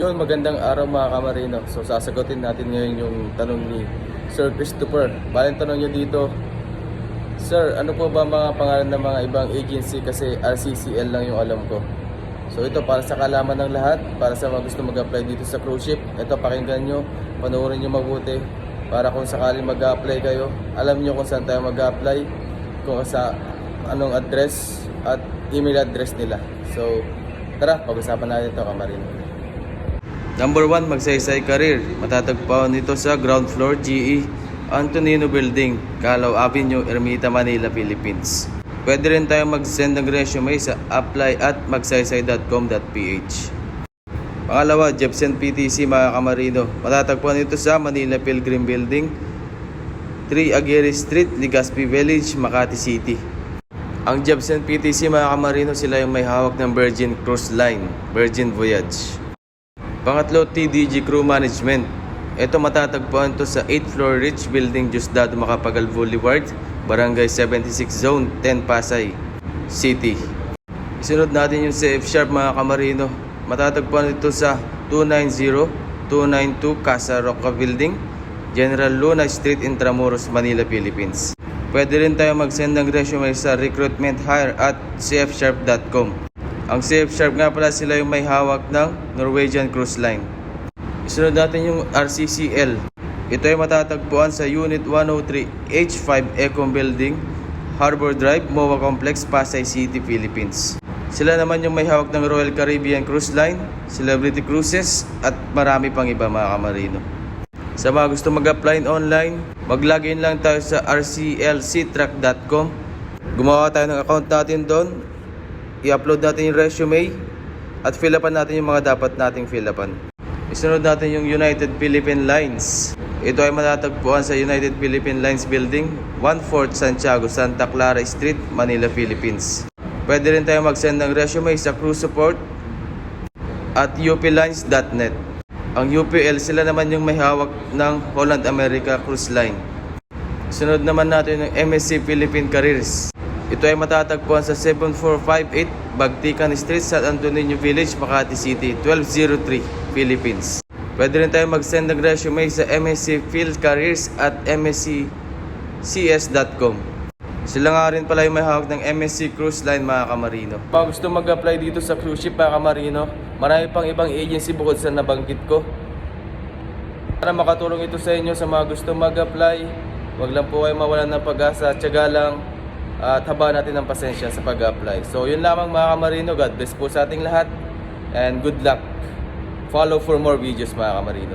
Yun, magandang araw mga kamarino. So sasagutin natin ngayon yung tanong ni Sir Christopher. Baling tanong niyo dito, Sir, ano po ba mga pangalan ng mga ibang agency kasi RCCL lang yung alam ko. So ito para sa kalaman ng lahat, para sa mga gusto mag-apply dito sa cruise ship. Ito pakinggan nyo, panoorin nyo mabuti para kung sakaling mag-apply kayo, alam nyo kung saan tayo mag-apply, kung sa anong address at email address nila. So tara, pag-usapan natin ito kamarino. Number 1, Magsaysay Career. Matatagpuan nito sa ground floor GE Antonino Building, Calao Avenue, Ermita, Manila, Philippines. Pwede rin tayo mag-send ng resume sa apply@magsaysay.com.ph. Pangalawa, Jepsen PTC mga kamarino. Matatagpuan nito sa Manila Pilgrim Building, 3 Aguirre Street, Legazpi Village, Makati City. Ang Jepsen PTC mga kamarino, sila yung may hawak ng Virgin Cruise Line, Virgin Voyage. Pangatlo, TDG Crew Management. Ito matatagpuan to sa 8th floor Rich Building, Diosdado Macapagal Boulevard, Barangay 76 Zone 10, Pasay City. Isunod natin yung CF Sharp mga kamarino. Matatagpuan ito sa 290-292 Casa Roca Building, General Luna Street, Intramuros, Manila, Philippines. Pwede rin tayo mag-send ng resume sa recruitmenthire@cfsharp.com. Ang CF Sharp nga pala, sila yung may hawak ng Norwegian Cruise Line. Isunod natin yung RCCL. Ito ay matatagpuan sa Unit 103 H5 Ecom Building, Harbor Drive, MOA Complex, Pasay City, Philippines. Sila naman yung may hawak ng Royal Caribbean Cruise Line, Celebrity Cruises at marami pang iba mga kamarino. Sa mga gusto mag-apply online, mag-login lang tayo sa rclctrack.com. Gumawa tayo ng account natin doon. I-upload natin yung resume at fill upan natin yung mga dapat nating fill upan. Isunod natin yung United Philippine Lines. Ito ay matatagpuan sa United Philippine Lines Building, 1/4 Santiago, Santa Clara Street, Manila, Philippines. Pwede rin tayo mag-send ng resume sa crewsupport@uplines.net. Ang UPL, sila naman yung may hawak ng Holland America Cruise Line. Sunod naman natin yung MSC Philippine Careers. Ito ay matatagpuan sa 7458 Bagtikan Street, San Antonio Village, Makati City, 1203, Philippines. Pwede rin tayo mag-send ng resume sa mscfieldcareers@msccs.com. Sila nga rin pala yung may hawak ng MSC Cruise Line mga kamarino. Pag gusto mag-apply dito sa cruise ship mga kamarino, marami pang ibang agency bukod sa nabanggit ko. Para makatulong ito sa inyo sa mga gusto mag-apply, wag lang po kayo mawalan ng pag-asa, tiyaga lang at haba natin ng pasensya sa pag-apply. So yun lamang mga kamarino, God bless po sa ating lahat and good luck. Follow for more videos mga kamarino.